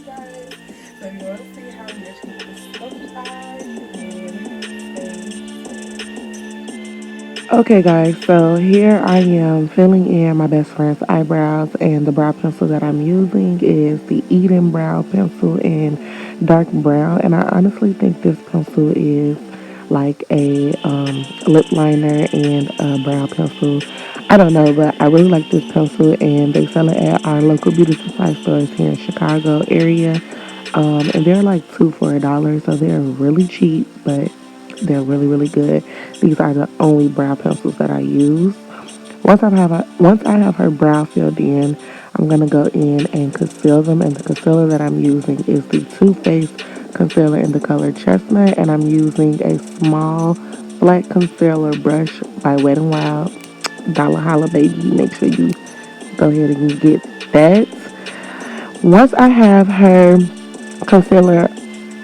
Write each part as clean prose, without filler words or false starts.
guys. So if you want to see how we achieve the smoky eye, then Okay, guys, so here I am filling in my best friend's eyebrows, and the brow pencil that I'm using is the Eden Brow Pencil in dark brown. And I honestly think this pencil is like a lip liner and a brow pencil. I don't know, but I really like this pencil, and they sell it at our local beauty supply stores here in Chicago area. And they're like two for $1, so they're really cheap, but they're really, really good. These are the only brow pencils that I use. Once I have her brow filled in, I'm gonna go in and conceal them. And the concealer that I'm using is the Too Faced concealer in the color chestnut, and I'm using a small flat concealer brush by Wet n Wild. Dollar Holla, baby. Make sure you go ahead and get that. Once I have her concealer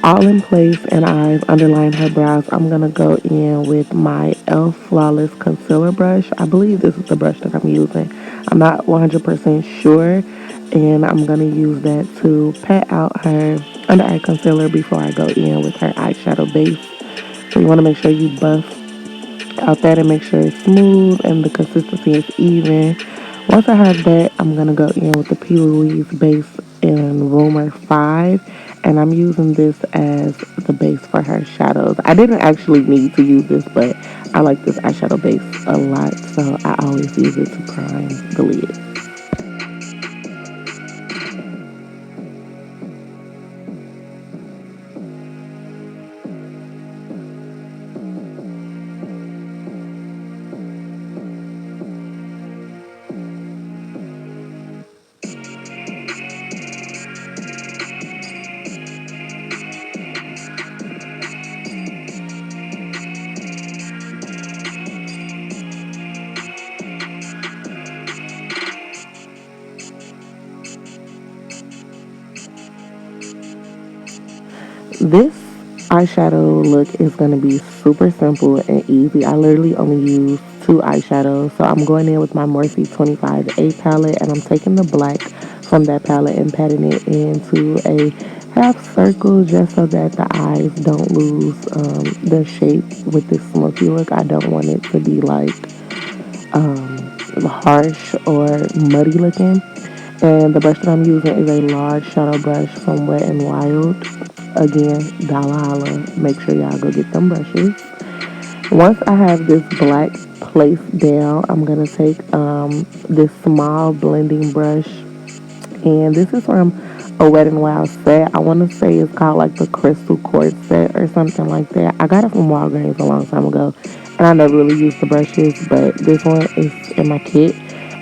all in place and I've underlined her brows, I'm going to go in with my e.l.f. Flawless Concealer Brush. I believe this is the brush that I'm using. I'm not 100% sure. And I'm going to use that to pat out her under eye concealer before I go in with her eyeshadow base. So you want to make sure you buff out that and make sure it's smooth and the consistency is even. Once I have that, I'm going to go in with the P. Louise base in Rumor 5. And I'm using this as the base for her shadows. I didn't actually need to use this, but I like this eyeshadow base a lot. So I always use it to prime the lid. This eyeshadow look is going to be super simple and easy. I literally only use two eyeshadows. So I'm going in with my Morphe 25A palette, and I'm taking the black from that palette and patting it into a half circle just so that the eyes don't lose their shape with this smoky look. I don't want it to be like harsh or muddy looking. And the brush that I'm using is a large shadow brush from Wet n Wild. Again, dollar holla. Make sure y'all go get them brushes. Once I have this black placed down, I'm gonna take this small blending brush, and this is from a Wet n Wild set. I want to say it's called like the Crystal Quartz set or something like that. I got it from Walgreens a long time ago, and I never really used the brushes, but this one is in my kit.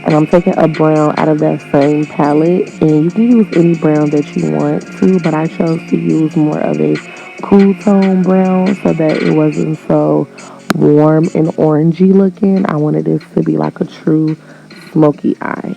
And I'm taking a brown out of that same palette, and you can use any brown that you want to, but I chose to use more of a cool tone brown so that it wasn't so warm and orangey looking. I wanted this to be like a true smoky eye.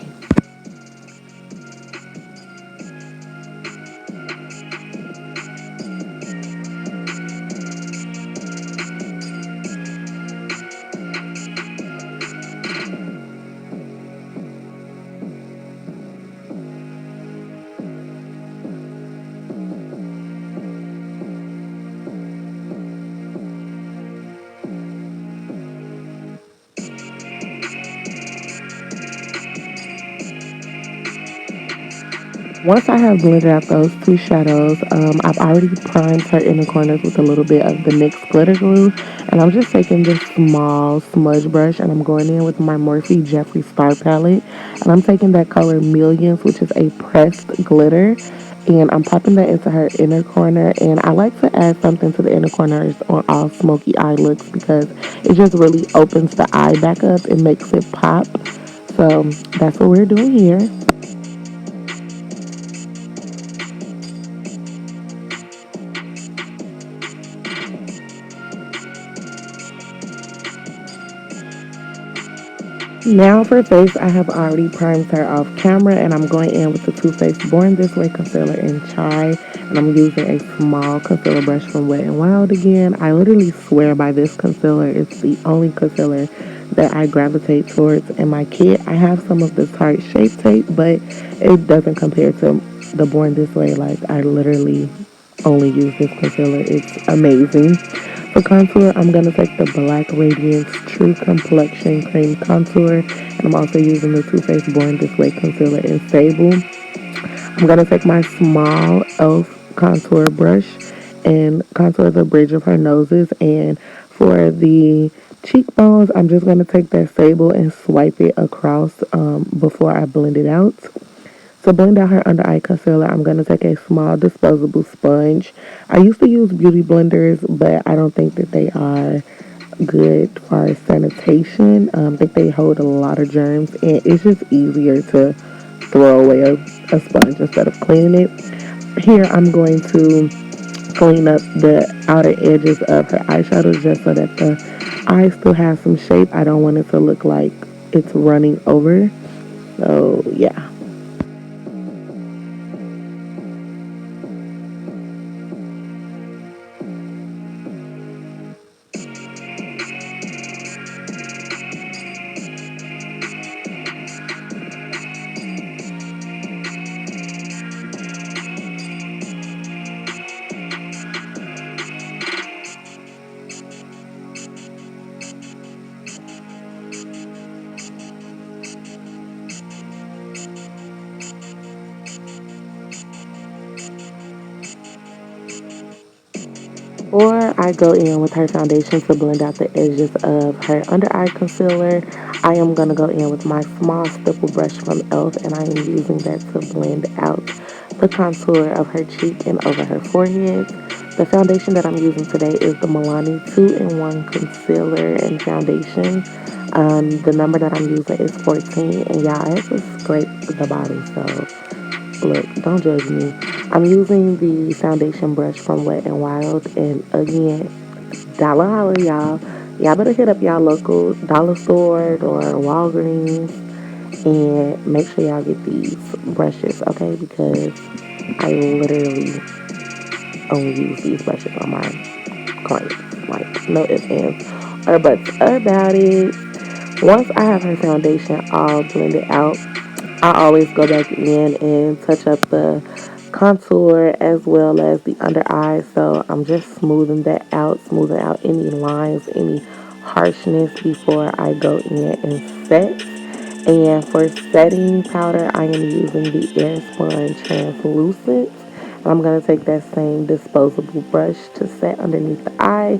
Once I have blended out those two shadows, I've already primed her inner corners with a little bit of the NYX glitter glue. And I'm just taking this small smudge brush and I'm going in with my Morphe Jeffree Star palette. And I'm taking that color Millions, which is a pressed glitter. And I'm popping that into her inner corner. And I like to add something to the inner corners on all smoky eye looks because it just really opens the eye back up and makes it pop. So that's what we're doing here. Now for face, I have already primed her off camera and I'm going in with the Too Faced Born This Way concealer in Chai. And I'm using a small concealer brush from Wet n Wild again. I literally swear by this concealer. It's the only concealer that I gravitate towards in my kit. I have some of the Tarte Shape Tape, but it doesn't compare to the Born This Way, like I literally only use this concealer. It's amazing. For contour, I'm going to take the Black Radiance True Complexion Cream Contour. And I'm also using the Too Faced Born This Way Concealer in Sable. I'm going to take my small e.l.f. contour brush and contour the bridge of her noses. And for the cheekbones, I'm just going to take that Sable and swipe it across before I blend it out. To blend out her under eye concealer, I'm going to take a small disposable sponge. I used to use beauty blenders, but I don't think that they are good for sanitation. I think they hold a lot of germs, and it's just easier to throw away a sponge instead of cleaning it. Here, I'm going to clean up the outer edges of her eyeshadows just so that the eye still has some shape. I don't want it to look like it's running over. So, yeah. Or I go in with her foundation to blend out the edges of her under eye concealer. I am going to go in with my small stipple brush from e.l.f. and I am using that to blend out the contour of her cheek and over her forehead. The foundation that I'm using today is the Milani 2-in-1 Concealer and Foundation. The number that I'm using is 14, and y'all, I have to scrape the bottom, so look, don't judge me. I'm using the foundation brush from Wet n Wild, and again, dollar holla, y'all. Y'all better hit up y'all local dollar store or Walgreens and make sure y'all get these brushes, okay? Because I literally only use these brushes on my clients. Like, no ifs, ands, or buts about it. Once I have her foundation all blended out, I always go back in and touch up the contour as well as the under eye. So I'm just smoothing out any lines, any harshness before I go in and set. And for setting powder, I am using the Airspun Translucent. I'm going to take that same disposable brush to set underneath the eye,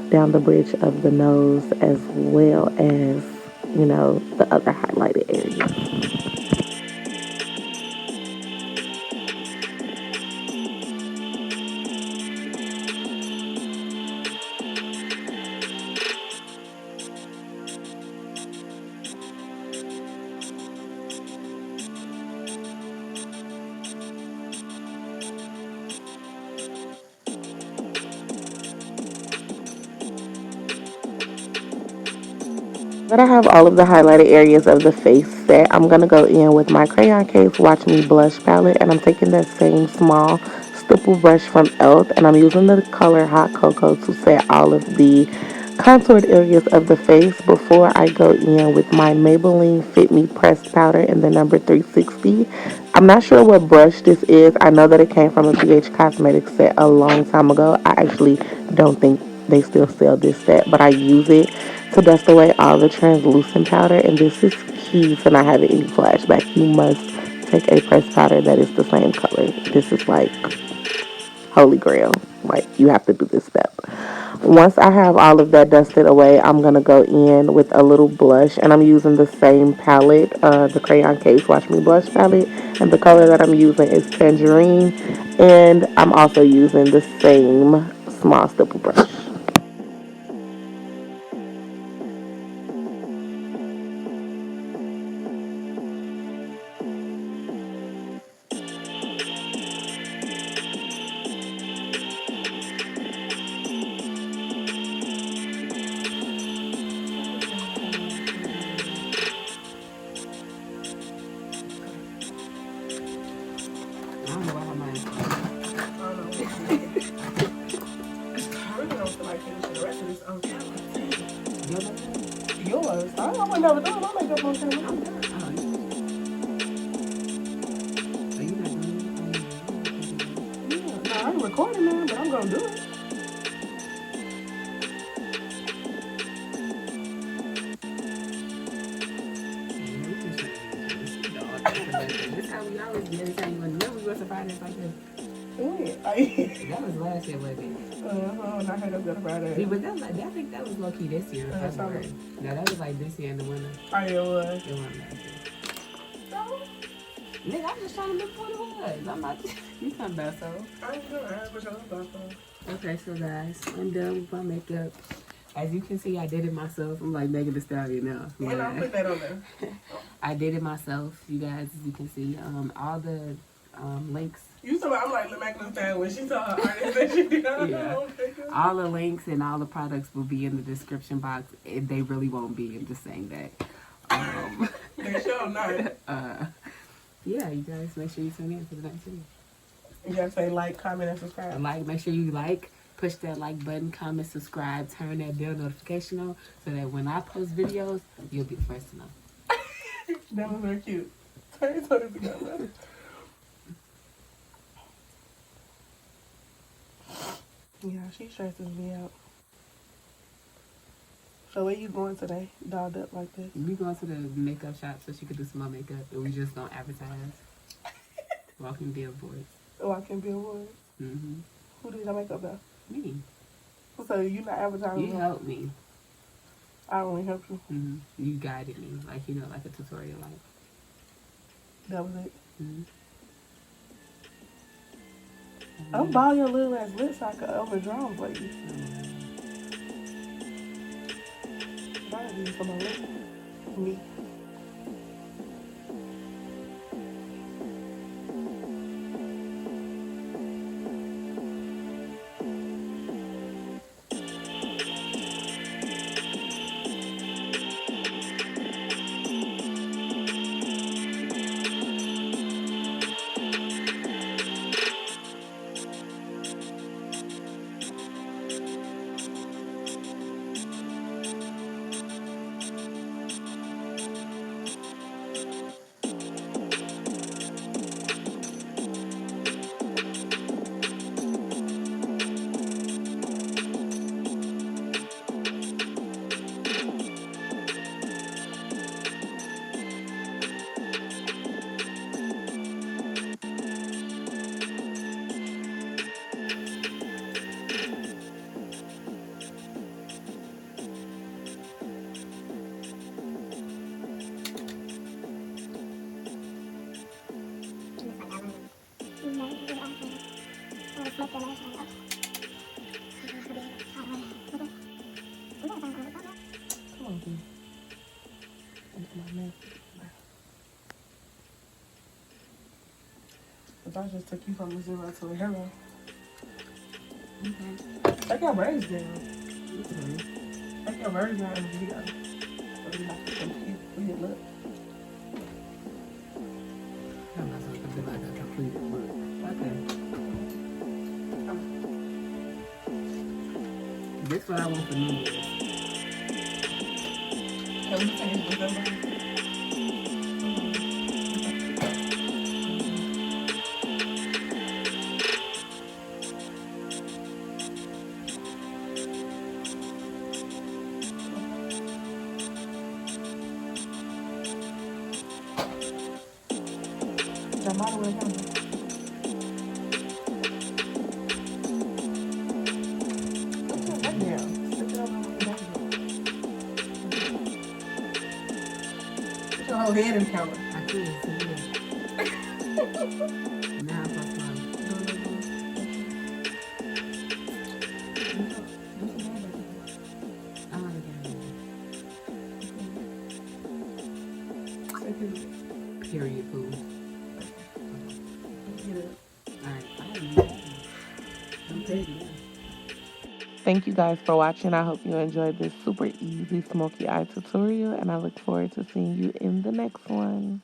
down the bridge of the nose, as well as, the other highlighted areas. But I have all of the highlighted areas of the face set. I'm going to go in with my Crayon Case Watch Me Blush palette, and I'm taking that same small stipple brush from e.l.f. and I'm using the color Hot Cocoa to set all of the contoured areas of the face before I go in with my Maybelline Fit Me Pressed Powder in the number 360. I'm not sure what brush this is. I know that it came from a BH Cosmetics set a long time ago. I actually don't think they still sell this set, but I use it to dust away all the translucent powder. And this is key to not having any flashback. You must take a pressed powder that is the same color. This is like holy grail. Like, you have to do this step. Once I have all of that dusted away, I'm going to go in with a little blush. And I'm using the same palette, the Crayon Case Watch Me Blush palette. And the color that I'm using is Tangerine. And I'm also using the same small stipple brush. I don't know what you did. I really don't feel like finishing the rest of this on camera. Yours. I would never do my makeup on camera. I'm done. recording now, but I'm gonna do it. This how we always did. This how you remember we were surprised like this. That was last year, wasn't it? I heard that was Friday. See, but that, I think that was low key this year. February. No, that was like this year in the winter. Oh, yeah, it was. It wasn't last year. So, nigga, I'm just trying to look what it was. I'm not. You talking about so? I ain't doing it, but I'm about so. Okay, so guys, I'm done with my makeup. As you can see, I did it myself. I'm like Megan Thee Stallion now. And I'll put that on there. I did it myself, you guys, as you can see. All the links. You saw I'm like Megan Thee Stallion when she saw her artist that she did. Yeah. All the links and all the products will be in the description box. They really won't be. I'm just saying that. They sure not. Yeah, you guys make sure you tune in for the next video. You gotta say like, comment, and subscribe. Make sure you like, push that like button, comment, subscribe, turn that bell notification on so that when I post videos, you'll be the first to know. That was very cute. Turn it together. Yeah, she stresses me out. So where you going today, dolled up like this? We going to the makeup shop so she could do some more makeup, and we just gonna advertise. Walking billboards. Walking billboards? Mm-hmm. Who did your makeup though? Me. So you not advertising? You helped me. I only helped you. Mm-hmm. You guided me, like like a tutorial, like. That was it. Mm-hmm. I'm buying your little ass lips so I could overdraw them for you. I'll give you some of lips. Me. I just took you from a 0 to a hero. Okay. Take your braids down. Okay. Take your braids down in the video. So you have to complete your look. I'm not supposed to be like a completed look. Okay. This is what I want for New Year's. Can we change December? The model is on. Put your head down. Stick it over the back. Put your whole head in the camera. I can't see it. Now I'm supposed to. I want to get it. Period, boo. Alright, Thank you guys for watching. I hope you enjoyed this super easy smoky eye tutorial, and I look forward to seeing you in the next one.